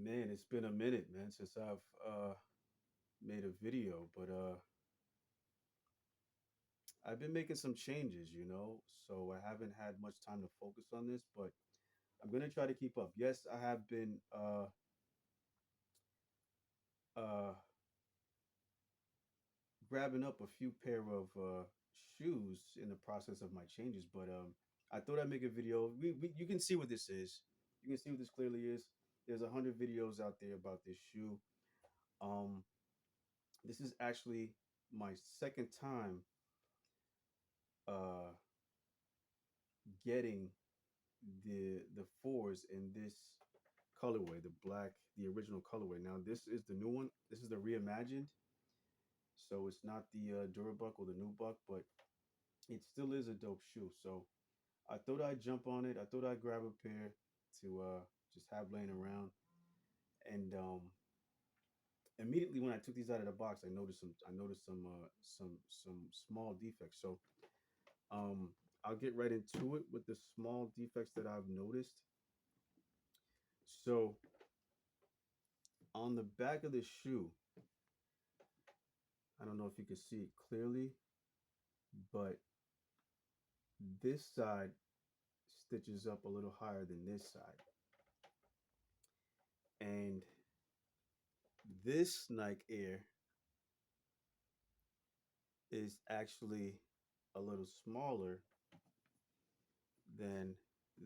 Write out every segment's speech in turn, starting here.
Man, it's been a minute, man, since I've made a video, but I've been making some changes, so I haven't had much time to focus on this, but I'm gonna try to keep up. Yes, I have been uh, grabbing up a few pair of shoes in the process of my changes, but I thought I'd make a video. You can see what this is. You can see what this clearly is. There's 100 videos out there about this shoe. Um, this is actually my second time uh getting the fours in this colorway, the black, the original colorway. Now this is the new one. This is the reimagined, so it's not the Durabuck or the new buck, but it still is a dope shoe. So I thought I'd jump on it. I thought I'd grab a pair to just have laying around. And immediately when I took these out of the box, I noticed some. I noticed some small defects. So um, I'll get right into it with the small defects that I've noticed. So on the back of the shoe, I don't know if you can see it clearly, but this side stitches up a little higher than this side. And this Nike Air is actually a little smaller than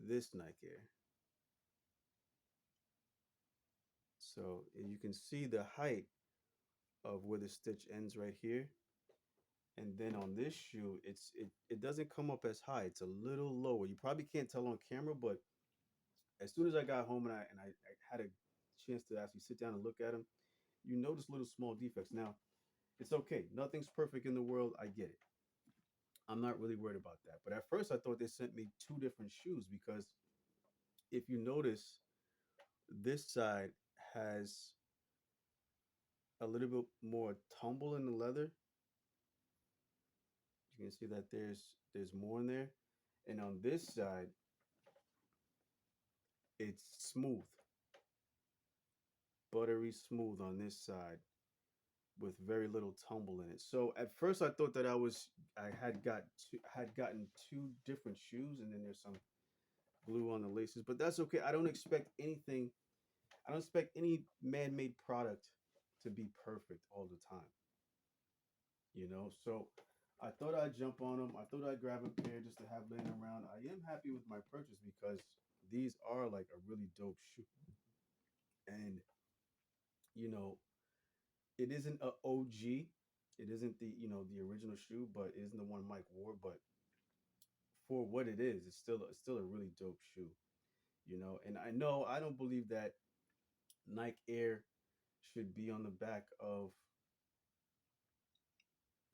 this Nike Air. So you can see the height of where the stitch ends right here. And then on this shoe, it doesn't come up as high. It's a little lower. You probably can't tell on camera, but as soon as I got home and I had a chance to actually sit down and look at them, you notice little small defects. Now, it's okay. Nothing's perfect in the world. I get it. I'm not really worried about that. But at first, I thought they sent me two different shoes because if you notice, this side has a little bit more tumble in the leather. You can see that there's more in there, and on this side, it's smooth, buttery smooth on this side with very little tumble in it. So at first, I thought that I had gotten two different shoes, and then there's some glue on the laces, but that's okay. I don't expect anything. I don't expect any man-made product to be perfect all the time, So I thought I'd jump on them. I thought I'd grab a pair just to have laying around. I am happy with my purchase because these are like a really dope shoe, and you know, it isn't a OG. It isn't the original shoe, but it isn't the one Mike wore. But for what it is, it's still a really dope shoe. And I know I don't believe that Nike Air should be on the back of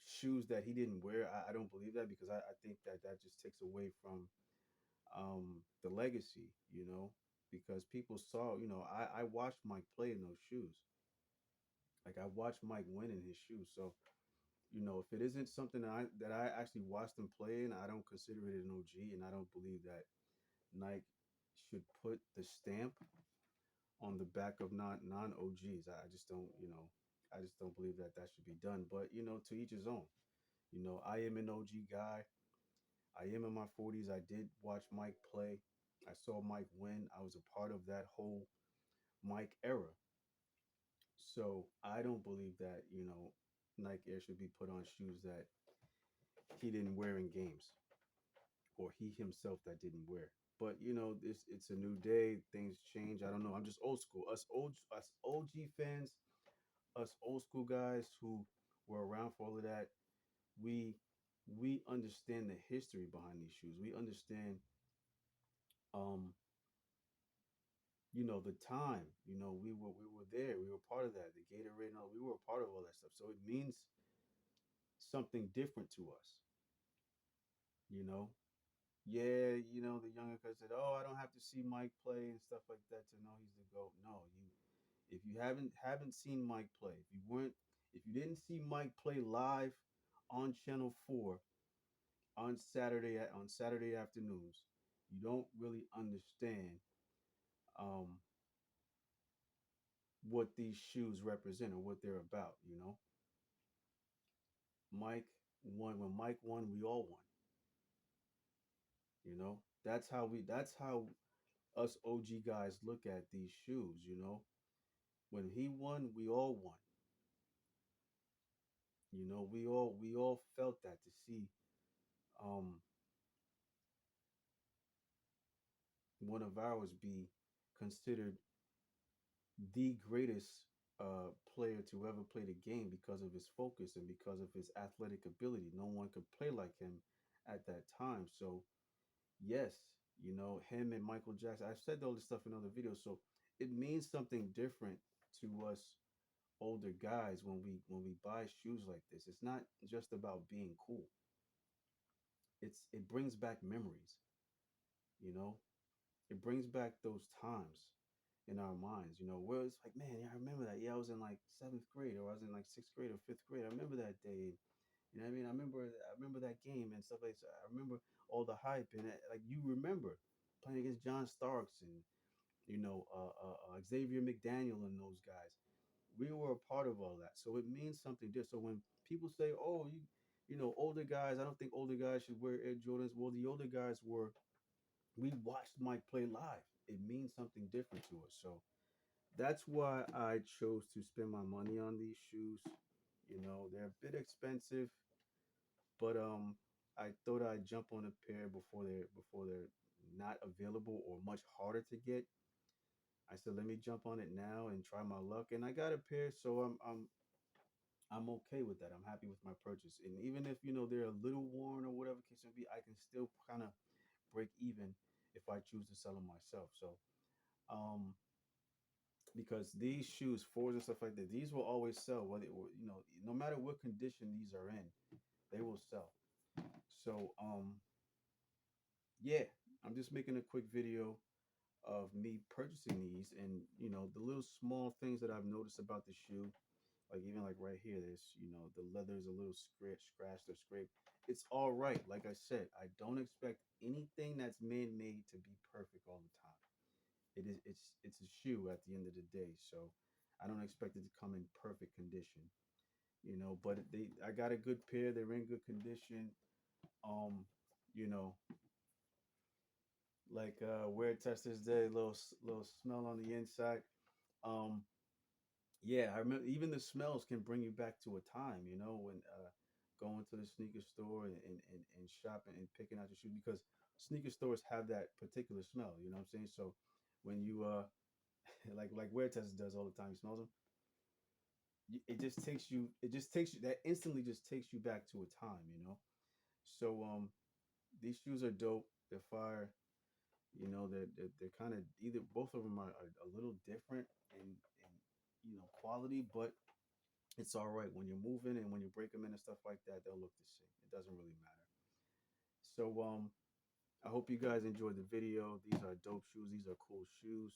shoes that he didn't wear. I don't believe that because I think that that just takes away from the legacy, because people saw, I watched Mike play in those shoes. Like I watched Mike win in his shoes. So, if it isn't something that I actually watched him play in, I don't consider it an OG, and I don't believe that Nike should put the stamp on the back of non OGs. I just don't, I just don't believe that that should be done. But to each his own. I am an OG guy. I am in my 40s. I did watch Mike play. I saw Mike win. I was a part of that whole Mike era. So I don't believe that, Nike Air should be put on shoes that he didn't wear in games or he himself that didn't wear. But it's a new day. Things change. I don't know. I'm just old school. Us OG fans, us old school guys who were around for all of that. We we understand the history behind these shoes. We understand um the time. We were there. We were part of that. The Gatorade and all. We were a part of all that stuff. So it means something different to us. You know. Yeah, the younger guys said, "Oh, I don't have to see Mike play and stuff like that to know he's the GOAT." No, if you haven't seen Mike play, if you didn't see Mike play live on Channel 4 on Saturday afternoons, you don't really understand um what these shoes represent or what they're about. You know, Mike won. When Mike won, we all won. You know, that's how we. That's how us OG guys look at these shoes. You know, when he won, we all won. You know, we all felt that to see um one of ours be considered the greatest player to ever play the game because of his focus and because of his athletic ability. No one could play like him at that time. So yes, you know, him and Michael Jackson. I've said all this stuff in other videos, so it means something different to us older guys when we buy shoes like this. It's not just about being cool. It brings back memories, you know. It brings back those times in our minds, you know, where it's like, man, yeah, I remember that. Yeah, I was in like seventh grade, or I was in like sixth grade or fifth grade. I remember that day. You know what I mean? I remember that game and stuff like that. I remember all the hype and like you remember playing against John Starks and Xavier McDaniel and those guys. We were a part of all that, so it means something different. So when people say, "Oh, older guys," I don't think older guys should wear Air Jordans. Well, the older guys were. We watched Mike play live. It means something different to us. So that's why I chose to spend my money on these shoes. You know, they're a bit expensive, but I thought I'd jump on a pair before they're not available or much harder to get. I said, let me jump on it now and try my luck, and I got a pair, so I'm okay with that. I'm happy with my purchase, and even if they're a little worn or whatever case may be, I can still kind of break even if I choose to sell them myself. So um, because these shoes, fours and stuff like that, these will always sell. Whether no matter what condition these are in, they will sell. So yeah, I'm just making a quick video of me purchasing these, and the little small things that I've noticed about the shoe. Like even like right here, there's the leather is a little scratched or scraped. It's all right. Like I said, I don't expect anything that's man-made to be perfect all the time. It's a shoe at the end of the day, so I don't expect it to come in perfect condition. But I got a good pair. They're in good condition. Um, you know, like wear test this day, little smell on the inside. Um, yeah, I remember even the smells can bring you back to a time, when going to the sneaker store and shopping and picking out your shoe because sneaker stores have that particular smell, you know what I'm saying? So when you like Wear Test does all the time, he smells them. It just takes you that instantly just takes you back to a time. So these shoes are dope. They're fire. They're kind of either both of them are a little different in quality, but it's all right when you're moving and when you break them in and stuff like that. They'll look the same. It doesn't really matter. So I hope you guys enjoyed the video. These are dope shoes. These are cool shoes.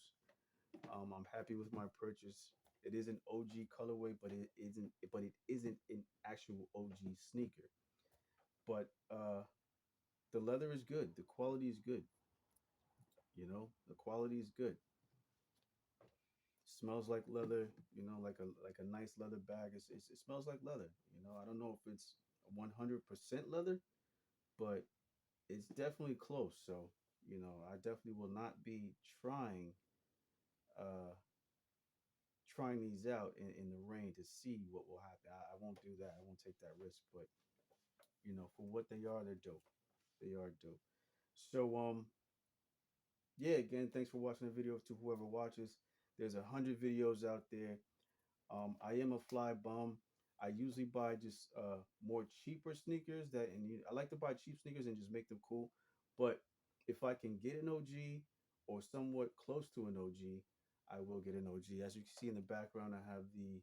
I'm happy with my purchase. It is an OG colorway, but it isn't an actual OG sneaker. But the leather is good. The quality is good. The quality is good. Smells like leather. Like a nice leather bag. It smells like leather. I don't know if it's 100% leather, but it's definitely close. So I definitely will not be uh trying these out in the rain to see what will happen. I won't do that. I won't take that risk. But for what they are, they're dope. They are dope. So yeah, again, thanks for watching the video. To whoever watches, there's 100 videos out there. I am a fly bum. I usually buy just more cheaper sneakers I like to buy cheap sneakers and just make them cool. But if I can get an OG or somewhat close to an OG, I will get an OG. As you can see in the background, I have the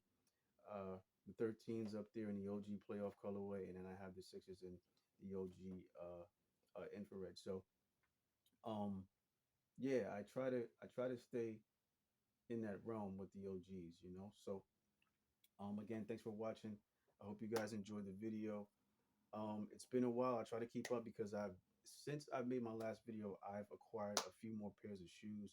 13s up there in the OG playoff colorway, and then I have the sixes in the OG infrared. So um yeah, I try to stay in that realm with the OGs. So again, thanks for watching. I hope you guys enjoyed the video. It's been a while. I try to keep up because since I've made my last video, I've acquired a few more pairs of shoes.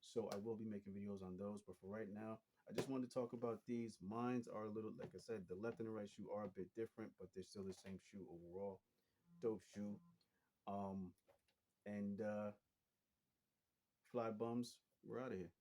So I will be making videos on those. But for right now, I just wanted to talk about these. Mines are a little, like I said, the left and the right shoe are a bit different, but they're still the same shoe overall. Dope shoe. Um, and Fly bums, we're out of here.